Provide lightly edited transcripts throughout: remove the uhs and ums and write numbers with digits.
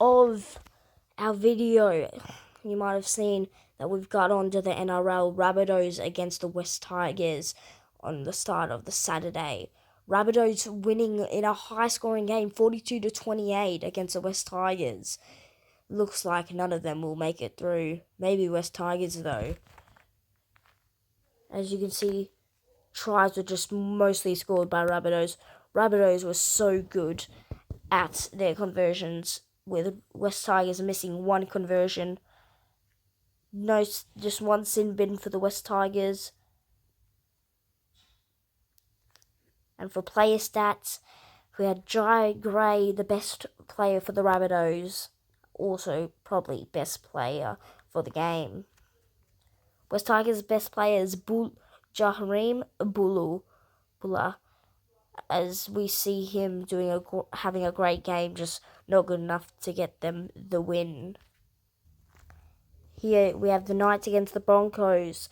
of our video, you might have seen that we've got onto the NRL Rabbitohs against the West Tigers on the start of the Saturday. Rabbitohs winning in a high-scoring game, 42-28 against the West Tigers. Looks like none of them will make it through. Maybe West Tigers, though. As you can see, tries were just mostly scored by Rabbitohs. Rabbitohs were so good at their conversions, with West Tigers missing one conversion. No, just one sin bin for the West Tigers. And for player stats, we had Jai Gray, the best player for the Rabbitohs. Also, probably best player for the game. West Tigers' best player is Jahream Bula, as we see him having a great game, just not good enough to get them the win. Here we have the Knights against the Broncos.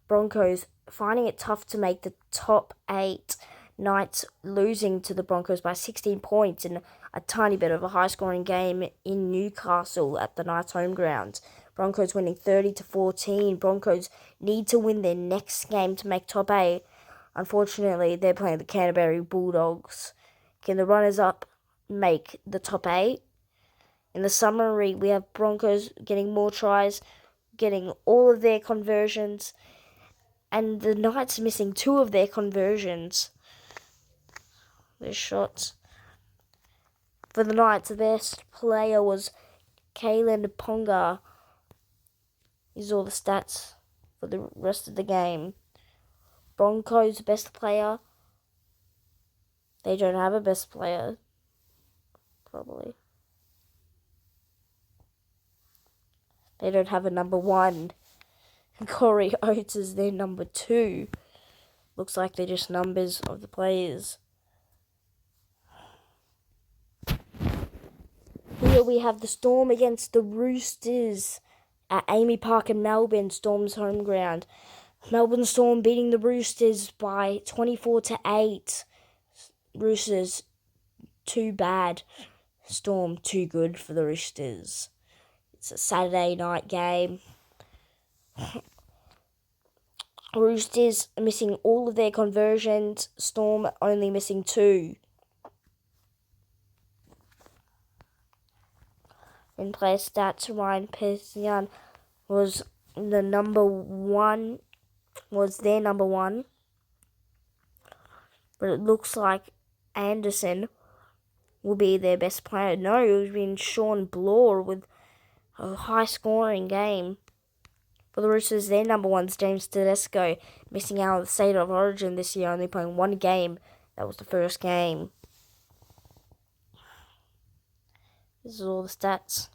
Broncos finding it tough to make the top 8. Knights losing to the Broncos by 16 points in a tiny bit of a high-scoring game in Newcastle at the Knights' home ground. Broncos winning 30-14. Broncos need to win their next game to make top 8. Unfortunately, they're playing the Canterbury Bulldogs. Can the runners-up make the top 8? In the summary, we have Broncos getting more tries, getting all of their conversions, and the Knights missing 2 of their conversions. Their shots. For the Knights, the best player was Kalen Ponga. These are all the stats for the rest of the game. Broncos' best player. They don't have a best player. Probably. They don't have a number 1. Corey Oates is their number 2. Looks like they're just numbers of the players. Here we have the Storm against the Roosters at Amy Park in Melbourne, Storm's home ground. Melbourne Storm beating the Roosters by 24-8. Roosters too bad. Storm too good for the Roosters. It's a Saturday night game. Roosters missing all of their conversions. Storm only missing 2. In player stats, Ryan Persian was their number 1. But it looks like Anderson will be their best player. No, it was been Sean Bloor with a high-scoring game. For the Roosters, their number 1's James Tedesco, missing out of the State of Origin this year, only playing 1 game. That was the first game. This is all the stats.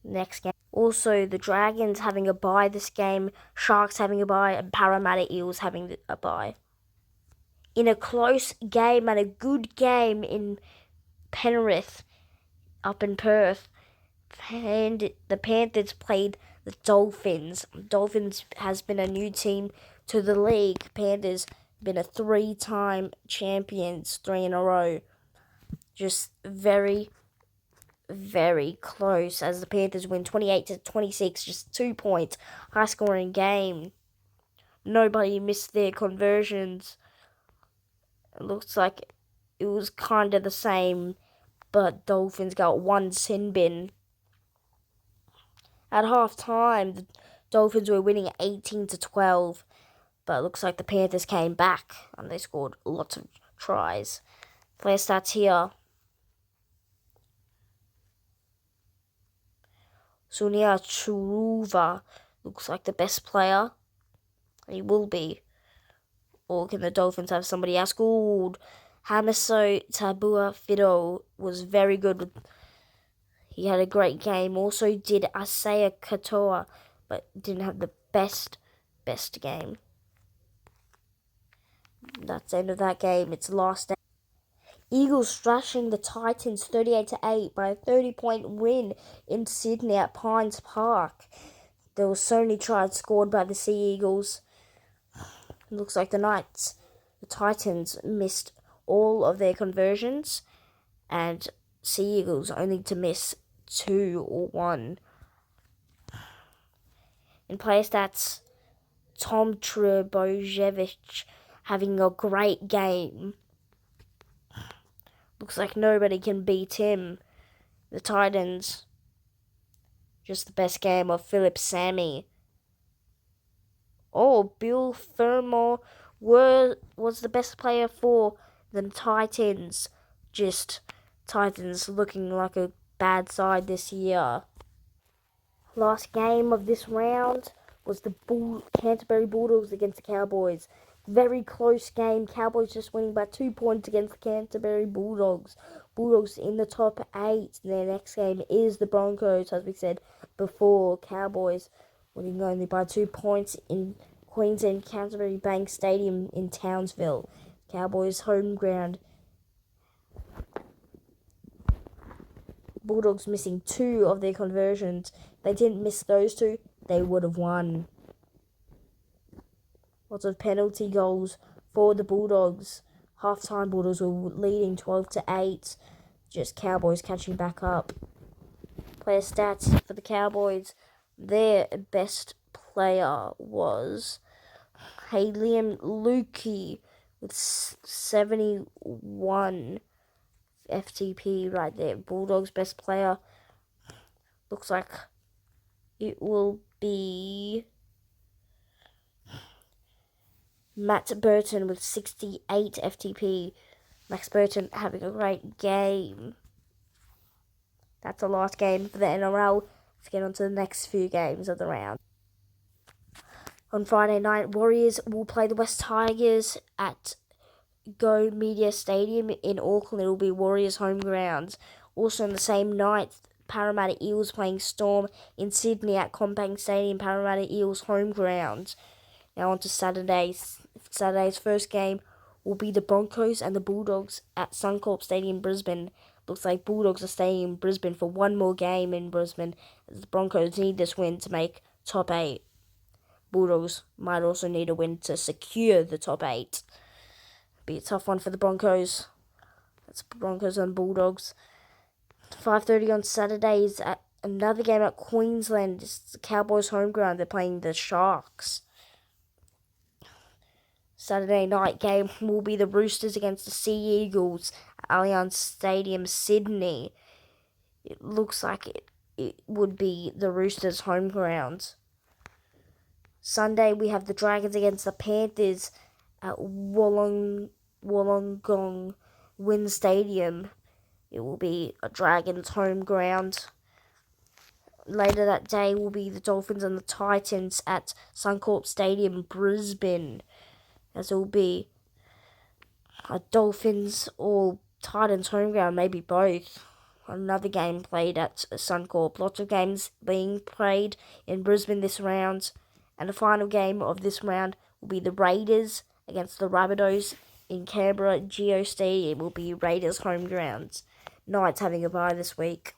Next game. Also, the Dragons having a bye this game, Sharks having a bye, and Parramatta Eels having a bye. In a close game and a good game in Penrith, up in Perth, and the Panthers played the Dolphins. Dolphins has been a new team to the league. Panthers been a 3-time champions, 3 in a row. Just very, very close as the Panthers win 28-26, just 2 points. High scoring game. Nobody missed their conversions. It looks like it was kind of the same, but Dolphins got 1 sin bin. At half time, the Dolphins were winning 18-12, but it looks like the Panthers came back and they scored lots of tries. Player stats here. Sunia Churuva looks like the best player. He will be. Or can the Dolphins have somebody else? Good. Hamiso Tabua Fido was very good. He had a great game. Also did Asaya Katoa, but didn't have the best game. That's the end of that game. It's last day. Eagles thrashing the Titans 38-8 by a 30-point win in Sydney at Pines Park. There were so many tries scored by the Sea Eagles. It looks like the Titans missed all of their conversions, and Sea Eagles, only to miss 2 or 1. In player stats, Tom Trbojevic having a great game. Looks like nobody can beat him. The Titans, just the best game of Philip Sammy. Oh, Bill Fermor was the best player for the Titans. Just Titans looking like a bad side this year. Last game of this round was the Canterbury Bulldogs against the Cowboys. Very close game. Cowboys just winning by 2 points against the Canterbury Bulldogs. Bulldogs in the top 8. Their next game is the Broncos, as we said before. Cowboys winning only by 2 points in Queensland Canterbury Bank Stadium in Townsville. Cowboys home ground. Bulldogs missing 2 of their conversions. If they didn't miss those 2, they would have won. Lots of penalty goals for the Bulldogs. Half-time Bulldogs were leading 12-8. Just Cowboys catching back up. Player stats for the Cowboys. Their best player was Liam Lukey with 71 FTP right there. Bulldogs best player looks like it will be Matt Burton with 68 FTP. Max Burton having a great game. That's the last game for the NRL. Let's get on to the next few games of the round. On Friday night, Warriors will play the West Tigers at Go Media Stadium in Auckland. It will be Warriors home grounds. Also on the same night, Parramatta Eels playing Storm in Sydney at CommBank Stadium, Parramatta Eels home grounds. Now on to Saturday's first game will be the Broncos and the Bulldogs at Suncorp Stadium, Brisbane. Looks like Bulldogs are staying in Brisbane for one more game in Brisbane, as the Broncos need this win to make top 8. Bulldogs might also need a win to secure the top 8. Be a tough one for the Broncos. That's Broncos and Bulldogs. 5:30 on Saturday is at another game at Queensland. It's the Cowboys home ground. They're playing the Sharks. Saturday night game will be the Roosters against the Sea Eagles at Allianz Stadium, Sydney. It looks like it would be the Roosters' home ground. Sunday we have the Dragons against the Panthers at Wollongong Win Stadium. It will be a Dragons home ground. Later that day will be the Dolphins and the Titans at Suncorp Stadium, Brisbane. As it will be a Dolphins or Titans home ground, maybe both. Another game played at Suncorp. Lots of games being played in Brisbane this round. And the final game of this round will be the Raiders against the Rabbitohs in Canberra. Geo Stadium will be Raiders home grounds. Knights having a bye this week.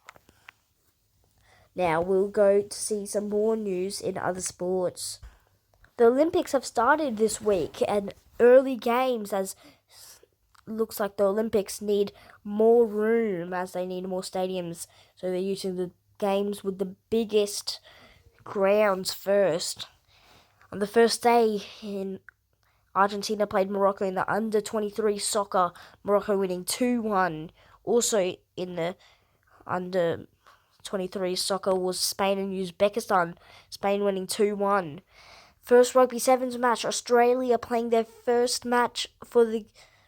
Now we'll go to see some more news in other sports. The Olympics have started this week, and early games, as looks like the Olympics need more room, as they need more stadiums, so they're using the games with the biggest grounds first. On the first day, in Argentina played Morocco in the under-23 soccer, Morocco winning 2-1. Also in the under-23 soccer was Spain and Uzbekistan, Spain winning 2-1. First Rugby Sevens match, Australia playing their first match for the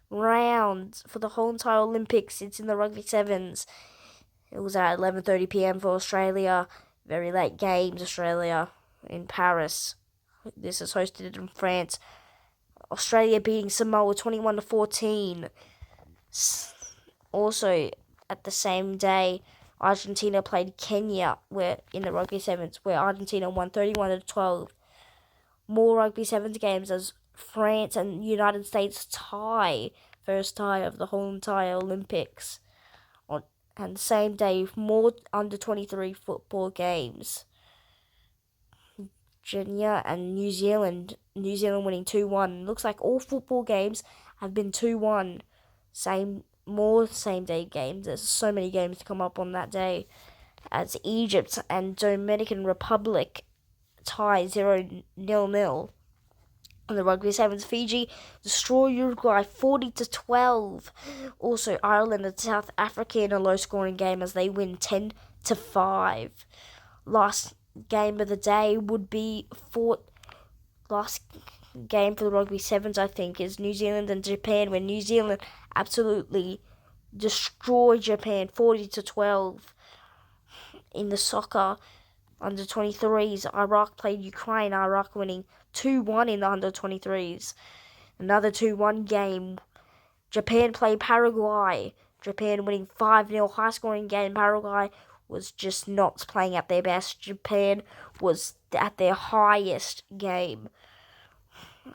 round, for the whole entire Olympics. It's in the Rugby Sevens. It was at 11:30 p.m. for Australia. Very late games, Australia in Paris. This is hosted in France. Australia beating Samoa 21-14. Also, at the same day, Argentina played Kenya, where in the Rugby Sevens, where Argentina won 31-12. More Rugby Sevens games as France and United States tie, first tie of the whole entire Olympics. And same day, more under-23 football games. Virginia and New Zealand winning 2-1. Looks like all football games have been 2-1. Same more same-day games. There's so many games to come up on that day, as Egypt and Dominican Republic tie 0-0. On the Rugby Sevens, Fiji destroy Uruguay 40-12. Also, Ireland and South Africa in a low-scoring game as they win 10-5. Last game of the day would be last game for the Rugby Sevens, I think, is New Zealand and Japan, when New Zealand absolutely destroy Japan 40-12. In the soccer under 23s, Iraq played Ukraine, Iraq winning 2-1 in the under 23s. Another 2-1 game. Japan played Paraguay, Japan winning 5-0, high scoring game. Paraguay was just not playing at their best. Japan was at their highest game.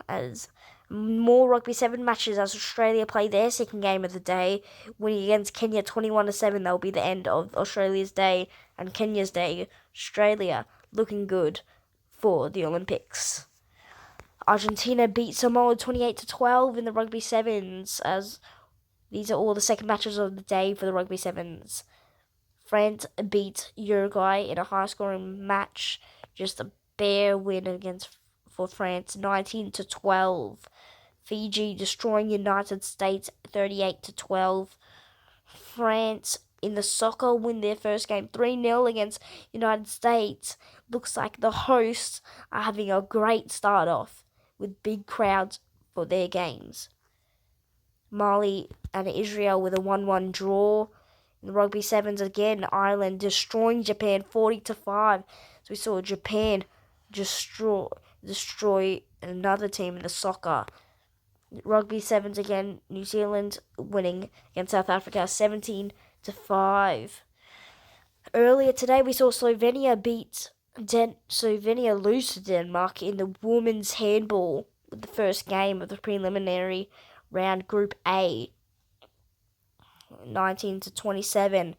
As more Rugby 7 matches as Australia play their second game of the day, winning against Kenya 21-7. That'll be the end of Australia's day and Kenya's day. Australia looking good for the Olympics. Argentina beat Samoa 28-12 in the Rugby Sevens, as these are all the second matches of the day for the Rugby Sevens. France beat Uruguay in a high-scoring match, just a bare win for France, 19-12. Fiji destroying United States 38-12. France in the soccer win their first game 3-0 against United States. Looks like the hosts are having a great start off with big crowds for their games. Mali and Israel with a 1-1 draw. In the Rugby Sevens again, Ireland destroying Japan 40-5. So we saw Japan destroy another team in the soccer. Rugby Sevens again, New Zealand winning against South Africa 17-5. Earlier today, we saw Slovenia lose to Denmark in the women's handball with the first game of the preliminary round, Group A, 19-27. It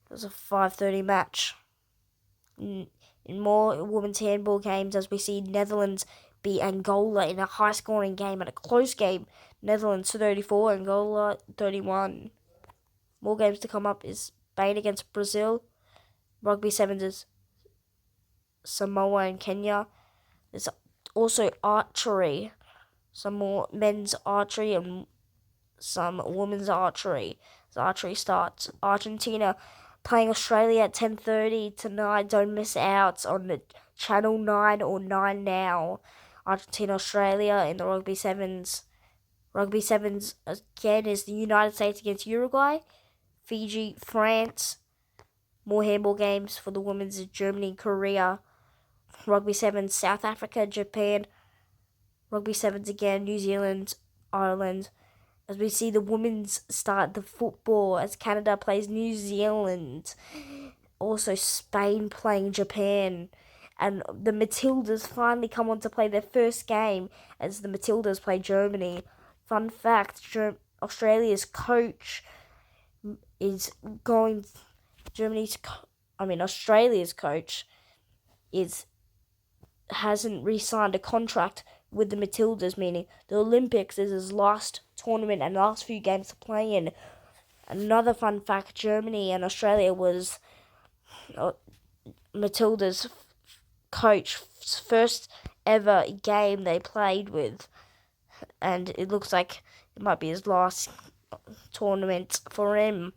was a 5:30 match. In more women's handball games, as we see Netherlands beat Angola in a high-scoring game and a close game. Netherlands 34, Angola 31. More games to come up is Spain against Brazil. Rugby Sevens is Samoa and Kenya. There's also archery. Some more men's archery and some women's archery. As archery starts, Argentina playing Australia at 10:30 tonight. Don't miss out on the Channel 9 or 9 Now. Argentina, Australia in the Rugby Sevens. Rugby Sevens again is the United States against Uruguay. Fiji, France. More handball games for the women's is Germany, Korea. Rugby Sevens, South Africa, Japan. Rugby Sevens again, New Zealand, Ireland. As we see the women's start the football as Canada plays New Zealand. Also Spain playing Japan. And the Matildas finally come on to play their first game as the Matildas play Germany. Fun fact, Australia's coach is going... Australia's coach hasn't re-signed a contract with the Matildas, meaning the Olympics is his last tournament and last few games to play in. Another fun fact, Germany and Australia was Matilda's coach's first ever game they played with, and it looks like it might be his last tournament for him.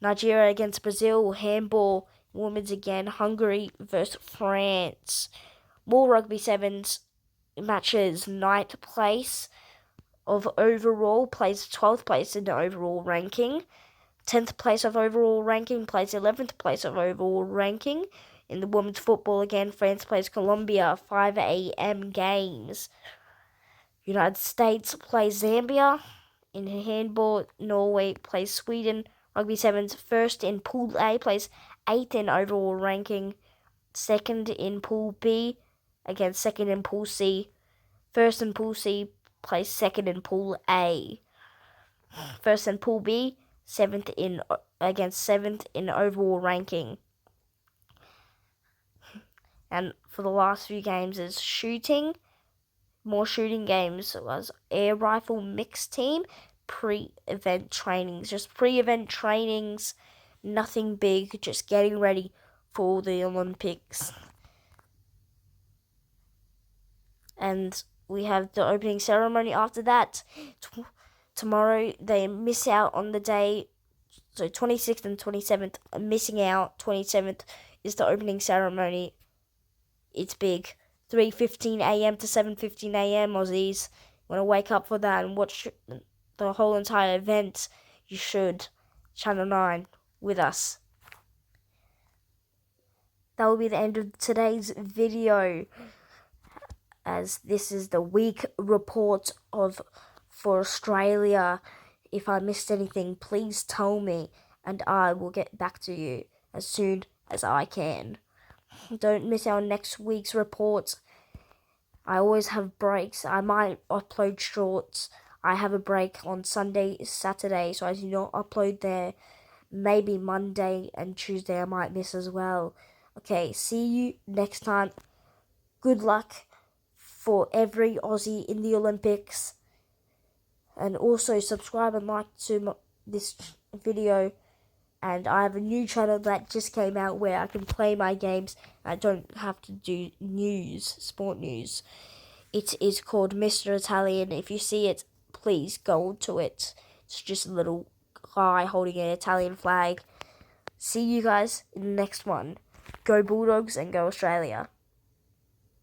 Nigeria against Brazil, handball, women's again, Hungary versus France. More Rugby Sevens matches, 9th place of overall plays 12th place in the overall ranking. 10th place of overall ranking plays 11th place of overall ranking. In the women's football again, France plays Colombia, 5 a.m. games. United States plays Zambia. In handball, Norway plays Sweden. Rugby Sevens first in Pool A, plays 8th in overall ranking. Second in Pool B, against second in Pool C. First in Pool C, plays second in Pool A. First in Pool B, against 7th in overall ranking. And for the last few games is shooting. More shooting games was air rifle mixed team. pre-event trainings. Just pre-event trainings, nothing big, just getting ready for the Olympics. And we have the opening ceremony after that. Tomorrow they miss out on the day, so 26th and 27th are missing out. 27th is the opening ceremony. It's big. 3:15 a.m. to 7:15 a.m. Aussies. Want to wake up for that and watch the whole entire event? You should. Channel 9 with us. That will be the end of today's video, as this is the week report for Australia. If I missed anything, please tell me, and I will get back to you as soon as I can. Don't miss out on next week's report. I always have breaks. I might upload shorts. I have a break on Sunday, Saturday, so I do not upload there. Maybe Monday and Tuesday I might miss as well. Okay, see you next time. Good luck for every Aussie in the Olympics. And also subscribe and like to this video. And I have a new channel that just came out where I can play my games. I don't have to do news, sport news. It is called Mr. Italian. If you see it, please go to it. It's just a little guy holding an Italian flag. See you guys in the next one. Go Bulldogs and go Australia.